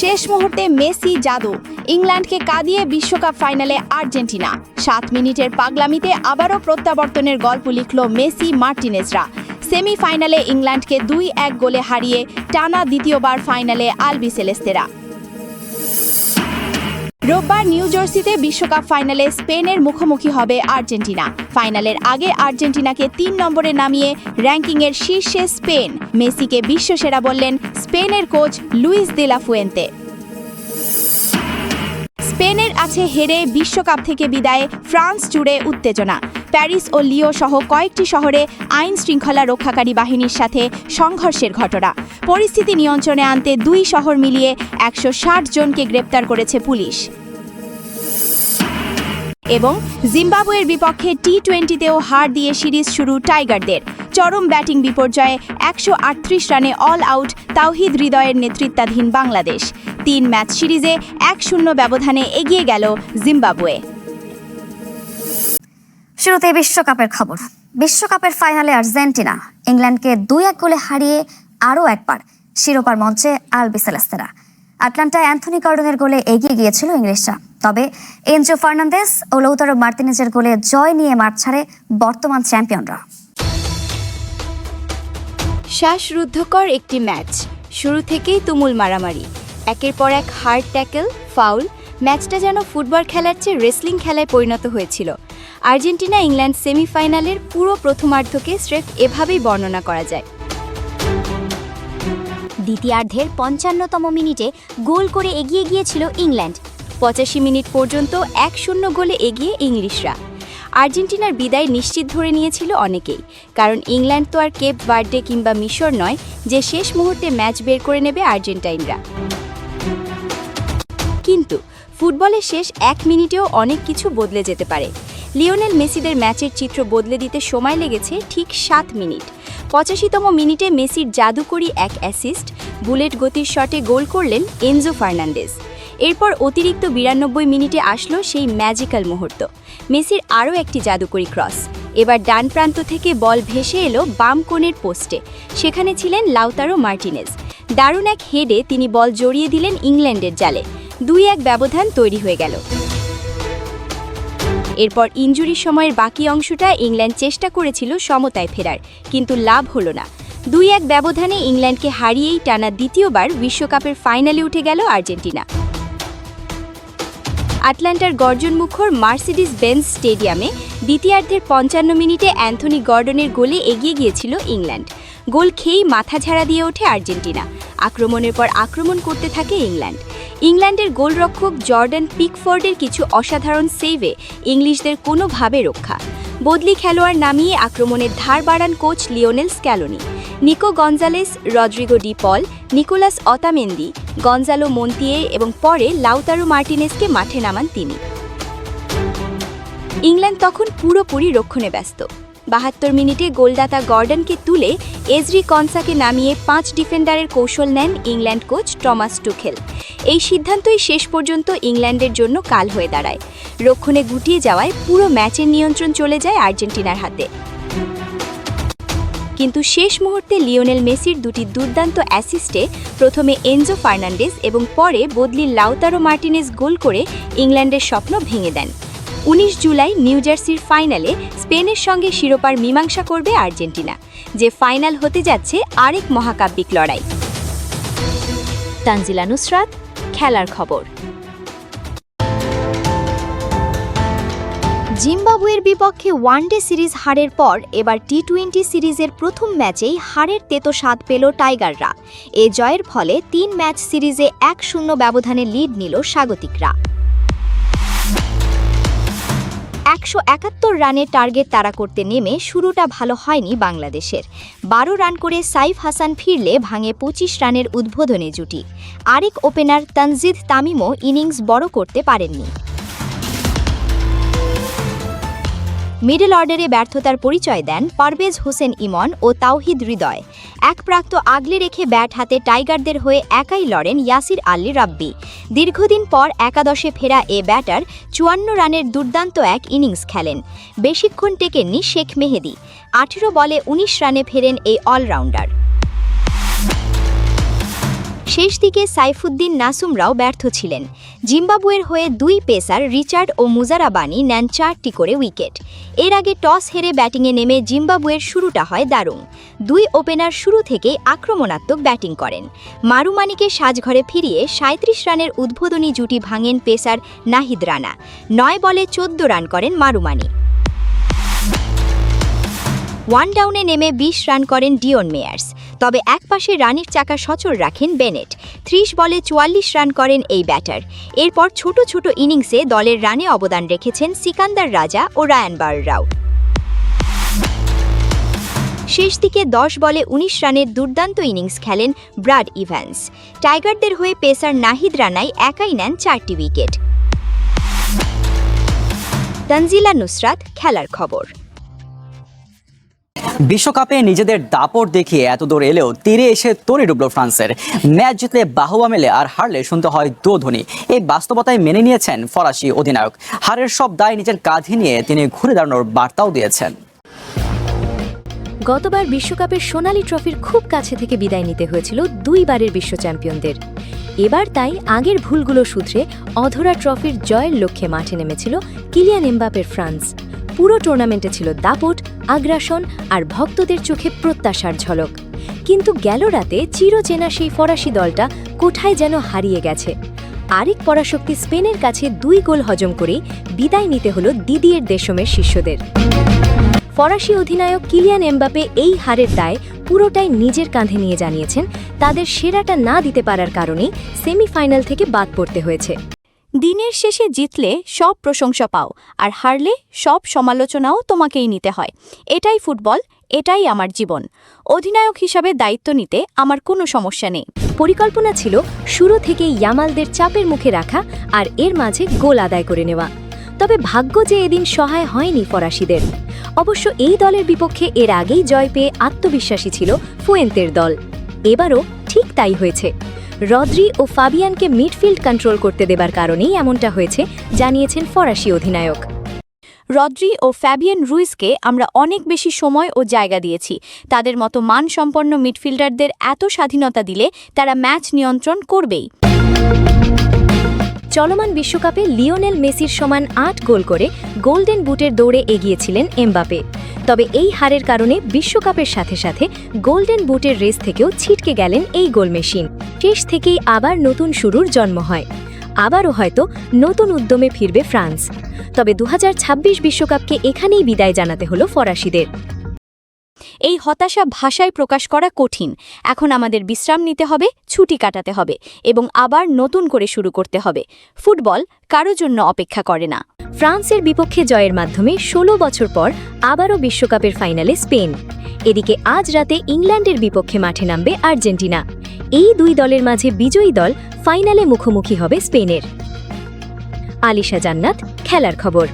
শেষ মুহূর্তে মেসি জাদু, ইংল্যান্ডকে কাঁদিয়ে বিশ্বকাপ ফাইনালে আর্জেন্টিনা। 7 মিনিটের পাগলামিতে আবারও প্রত্যাবর্তনের গল্প লিখল মেসি মার্টিনেজরা। সেমিফাইনালে ইংল্যান্ডকে 2-1 গোলে হারিয়ে টানা দ্বিতীয়বার ফাইনালে আলবিসেলেস্তেরা। রোববার নিউ জার্সিতে বিশ্বকাপ ফাইনালে স্পেনের মুখোমুখি হবে আর্জেন্টিনা। ফাইনালের আগে আর্জেন্টিনাকে 3 নম্বরে নামিয়ে র্যাঙ্কিংয়ের শীর্ষে স্পেন। মেসিকে বিশ্বসেরা বললেন স্পেনের coach Luis de la Fuente. স্পেনের আছে হেরে বিশ্বকাপ থেকে বিদায়ে ফ্রান্স জুড়ে উত্তেজনা। প্যারিস ও লিও সহ কয়েকটি শহরে আইন শৃঙ্খলা রক্ষাকারী বাহিনীর সাথে সংঘর্ষের ঘটনা। পরিস্থিতি নিয়ন্ত্রণে আনতে 2 শহর মিলিয়ে 160 জনকে গ্রেপ্তার করেছে পুলিশ। এবং জিম্বাবুয়ের বিপক্ষে টি-20তেও হার দিয়ে সিরিজ শুরু টাইগারদের। চরম ব্যাটিং বিপর্যয়ে 138 রানে অল আউট তাওহিদ হৃদয়ের নেতৃত্বাধীন বাংলাদেশ। 3 ম্যাচ সিরিজে 1-0 ব্যবধানে এগিয়ে গেল জিম্বাবুয়ে। শুরুতে বিশ্বকাপের খবর। বিশ্বকাপের ফাইনালে আর্জেন্টিনা ইংল্যান্ডকে 2-1 গোলে হারিয়ে আরও একবার শিরোপার মঞ্চে আলবিসেলেস্তেরা। আটলান্টায় অ্যান্থনি গর্ডনের গোলে এগিয়ে গিয়েছিল ইংলিশরা, তবে এনজো ফার্নান্দেজ ও লাউতারো মার্টিনেজের গোলে জয় নিয়ে মাঠ ছাড়ে বর্তমান চ্যাম্পিয়নরা। শ্বাসরুদ্ধকর একটি ম্যাচ, শুরু থেকেই তুমুল মারামারি, একের পর এক হার্ড ট্যাকল, ফাউল। ম্যাচটা যেন ফুটবল খেলার চেয়ে রেসলিং খেলায় পরিণত হয়েছিল। আর্জেন্টিনা ইংল্যান্ড সেমিফাইনালের পুরো প্রথমার্ধকে স্রেফ এভাবেই বর্ণনা করা যায়। দ্বিতীয়ার্ধের 55তম মিনিটে গোল করে এগিয়ে গিয়েছিল ইংল্যান্ড। 85 মিনিট পর্যন্ত 1-0 গোলে এগিয়ে ইংলিশরা। আর্জেন্টিনার বিদায় নিশ্চিত ধরে নিয়েছিল অনেকেই, কারণ ইংল্যান্ড তো আর কেপ ভার্ডে কিংবা মিশর নয় যে শেষ মুহূর্তে ম্যাচ বের করে নেবে আর্জেন্টাইনরা। কিন্তু ফুটবলের শেষ 1 মিনিটেও অনেক কিছু বদলে যেতে পারে। লিওনেল মেসিদের ম্যাচের চিত্র বদলে দিতে সময় লেগেছে ঠিক 7 মিনিট। 85তম মিনিটে মেসির জাদুকরী এক অ্যাসিস্ট, বুলেট গতির শটে গোল করলেন এনজো ফার্নান্দেজ। এরপর অতিরিক্ত 92 মিনিটে আসলো সেই ম্যাজিক্যাল মুহূর্ত। মেসির আরও একটি জাদুকরী ক্রস, এবার ডান প্রান্ত থেকে বল ভেসে এলো বাম কোণের পোস্টে। সেখানে ছিলেন লাউতারো মার্টিনেজ। দারুণ এক হেডে তিনি বল জড়িয়ে দিলেন ইংল্যান্ডের জালে। 2-1 ব্যবধান তৈরি হয়ে গেল। এরপর ইনজুরির সময়ের বাকি অংশটা ইংল্যান্ড চেষ্টা করেছিল সমতায় ফেরার, কিন্তু লাভ হলো না। 2-1 ব্যবধানে ইংল্যান্ডকে হারিয়েই টানা দ্বিতীয়বার বিশ্বকাপের ফাইনালে উঠে গেল আর্জেন্টিনা। আটলান্টার গর্জনমুখর মার্সিডিজ বেঞ্জ স্টেডিয়ামে দ্বিতীয়ার্ধের 55 মিনিটে অ্যান্থনি গর্ডনের গোলে এগিয়ে গিয়েছিল ইংল্যান্ড। গোল খেয়েই মাথা ঝাড়া দিয়ে ওঠে আর্জেন্টিনা। আক্রমণের পর আক্রমণ করতে থাকে ইংল্যান্ড। ইংল্যান্ডের গোলরক্ষক জর্ডান পিকফোর্ডের কিছু অসাধারণ সেভে ইংলিশদের কোনোভাবে রক্ষা। বদলি খেলোয়াড় নামিয়ে আক্রমণের ধার বাড়ান coach Lionel Scaloni. Nico Gonzalez, Rodrigo De Paul, Nicolas Otamendi, Gonzalo Montiel এবং পরে লাউতারো মার্টিনেজকে মাঠে নামান তিনি। ইংল্যান্ড তখন পুরোপুরি রক্ষণে ব্যস্ত। 72 মিনিটে গোলদাতা গর্ডনকে তুলে এজরি কনসাকে নামিয়ে 5 ডিফেন্ডারের কৌশল নেন ইংল্যান্ড কোচ টমাস টুখেল। এই সিদ্ধান্তই শেষ পর্যন্ত ইংল্যান্ডের জন্য কাল হয়ে দাঁড়ায়। রক্ষণে গুটিয়ে যাওয়ায় পুরো ম্যাচের নিয়ন্ত্রণ চলে যায় আর্জেন্টিনার হাতে। কিন্তু শেষ মুহূর্তে লিওনেল মেসির 2টি দুর্দান্ত অ্যাসিস্টে প্রথমে এনজো ফার্নান্দেজ এবং পরে বদলির লাউতারো মার্টিনেজ গোল করে ইংল্যান্ডের স্বপ্ন ভেঙে দেন। 19 জুলাই নিউ জার্সির ফাইনালে স্পেনের সঙ্গে শিরোপার মীমাংসা করবে আর্জেন্টিনা, যে ফাইনাল হতে যাচ্ছে আরেক মহাকাব্যিক লড়াই। তানজিলা নুসরাত, খেলার খবর। জিম্বাবুয়ের বিপক্ষে ওয়ানডে সিরিজ হারের পর এবার টি-20 সিরিজের প্রথম ম্যাচেই হারের তেতো স্বাদ পেল টাইগাররা। এ জয়ের ফলে 3 ম্যাচ সিরিজে 1-0 ব্যবধানে লিড নিল স্বাগতিকরা। 171 রানের টার্গেট তাড়া করতে নেমে শুরুটা ভালো হয়নি বাংলাদেশের। 12 রান করে সাইফ হাসান ফিরলে ভাঙে 25 রানের উদ্বোধনী জুটি। আরেক ওপেনার তানজিদ তামিমও ইনিংস বড় করতে পারেননি। মিডল অর্ডারে ব্যর্থতার পরিচয় দেন পারভেজ হোসেন ইমন ও তাওহিদ হৃদয়। এক প্রাক্ত আগলে রেখে ব্যাট হাতে টাইগারদের হয়ে একাই লড়েন ইয়াসির আলী রাব্বি। দীর্ঘদিন পর একাদশে ফেরা এ ব্যাটার 54 রানের দুর্দান্ত এক ইনিংস খেলেন। বেশিক্ষণ টেকেননি শেখ মেহেদী। 18 বলে 19 রানে ফেরেন এই অলরাউন্ডার। শেষ দিকে সাইফুদ্দিন নাসুমরাও ব্যর্থ ছিলেন। জিম্বাবুয়ের হয়ে 2 পেসার রিচার্ড ও মুজারাবানি নেন 4টি করে উইকেট। এর আগে টস হেরে ব্যাটিংয়ে নেমে জিম্বাবুয়ের শুরুটা হয় দারুণ। 2 ওপেনার শুরু থেকেই আক্রমণাত্মক ব্যাটিং করেন। মারুমানিকে সাজঘরে ফিরিয়ে 37 রানের উদ্বোধনী জুটি ভাঙেন পেসার নাহিদ রানা। 9 বলে 14 রান করেন মারুমানি। 1 ডাউনে নেমে 20 রান করেন ডিওন মেয়ার্স। তবে একপাশে রানের চাকা সচল রাখেন বেনেট। 30 বলে 44 রান করেন এই ব্যাটার। এরপর ছোট ছোট ইনিংসে দলের রানে অবদান রেখেছেন সিকান্দার রাজা ও রায়ান বাররাও। শেষ দিকে 10 বলে 19 রানের দুর্দান্ত ইনিংস খেলেন ব্রাড ইভান্স। টাইগারদের হয়ে পেসার নাহিদ রানাই একাই নেন 4টি উইকেট। তানজিলা নুসরাত, খেলার খবর। বিশ্বকাপে নিজেদের দাপট দেখিয়ে এত দূর এলেও তীরে এসে তরি ডুবল ফ্রান্সের। ম্যাচ জিতলে বাহবা মেলে, আর হারলে শুনতে হয় দোধ্বনি। এই বাস্তবতায় মেনে নিয়েছেন ফরাসি অধিনায়ক। হারের সব দায় নিজের কাঁধে নিয়ে তিনি ঘুরে দাঁড়ানোর বার্তাও দিয়েছেন। গতবার বিশ্বকাপের সোনালী ট্রফির খুব কাছে থেকে বিদায় নিতে হয়েছিল 2 বারের বিশ্ব চ্যাম্পিয়নদের। এবার তাই আগের ভুলগুলো শুধরে অধরা ট্রফির জয়ের লক্ষ্যে মাঠে নেমেছিল কিলিয়ান এমবাপের ফ্রান্স। পুরো টুর্নামেন্টে ছিল দাপট, আগ্রাসন আর ভক্তদের চোখে প্রত্যাশার ঝলক। কিন্তু গেল রাতে চিরচেনা সেই ফরাসি দলটা কোথায় যেন হারিয়ে গেছে। আরেক পরাশক্তি স্পেনের কাছে 2 গোল হজম করেই বিদায় নিতে হলো দিদিয়ের দেশমের শিষ্যদের। ফরাসি অধিনায়ক কিলিয়ান এমবাপে এই হারের দায় পুরোটাই নিজের কাঁধে নিয়ে জানিয়েছেন তাদের সেরাটা না দিতে পারার কারণেই সেমিফাইনাল থেকে বাদ পড়তে হয়েছে। দিনের শেষে জিতলে সব প্রশংসা পাও, আর হারলে সব সমালোচনাও তোমাকেই নিতে হয়। এটাই ফুটবল, এটাই আমার জীবন। অধিনায়ক হিসাবে দায়িত্ব নিতে আমার কোনো সমস্যা নেই। পরিকল্পনা ছিল শুরু থেকেই ইয়ামালদের চাপের মুখে রাখা আর এর মাঝে গোল আদায় করে নেওয়া। তবে ভাগ্য যে এদিন সহায় হয়নি ফরাসিদের। অবশ্য এই দলের বিপক্ষে এর আগেই জয় পেয়ে আত্মবিশ্বাসী ছিল ফুয়েন্তের দল। এবারও ঠিক তাই হয়েছে। রদ্রি ও ফাবিয়ানকে মিডফিল্ড কন্ট্রোল করতে দেবার কারণেই এমনটা হয়েছে, জানিয়েছেন ফরাসি অধিনায়ক। রদ্রি ও ফ্যাবিয়ান রুইসকে আমরা অনেক বেশি সময় ও জায়গা দিয়েছি। তাদের মতো মানসম্পন্ন মিডফিল্ডারদের এত স্বাধীনতা দিলে তারা ম্যাচ নিয়ন্ত্রণ করবেই। চলমান বিশ্বকাপে লিওনেল মেসির সমান 8 গোল করে গোল্ডেন বুটের দৌড়ে এগিয়েছিলেন এমবাপে। তবে এই হারের কারণে বিশ্বকাপের সাথে সাথে গোল্ডেন বুটের রেস থেকেও ছিটকে গেলেন এই গোল মেশিন। শেষ থেকেই আবার নতুন শুরুর জন্ম হয়। আবারও হয়তো নতুন উদ্যমে ফিরবে ফ্রান্স। তবে 2026 বিশ্বকাপকে এখানেই বিদায় জানাতে হলো ফরাসিদের। এই হতাশা ভাষায় প্রকাশ করা কঠিন। এখন আমাদের বিশ্রাম নিতে হবে, ছুটি কাটাতে হবে এবং আবার নতুন করে শুরু করতে হবে। ফুটবল কারো জন্য অপেক্ষা করে না। ফ্রান্সের বিপক্ষে জয়ের মাধ্যমে 16 বছর পর আবারও বিশ্বকাপের ফাইনালে স্পেন। এদিকে আজ রাতে ইংল্যান্ডের বিপক্ষে মাঠে নামবে আর্জেন্টিনা। এই 2 দলের মাঝে বিজয়ী দল ফাইনালে মুখোমুখি হবে স্পেনের। আলিশা জান্নাত, খেলার খবর।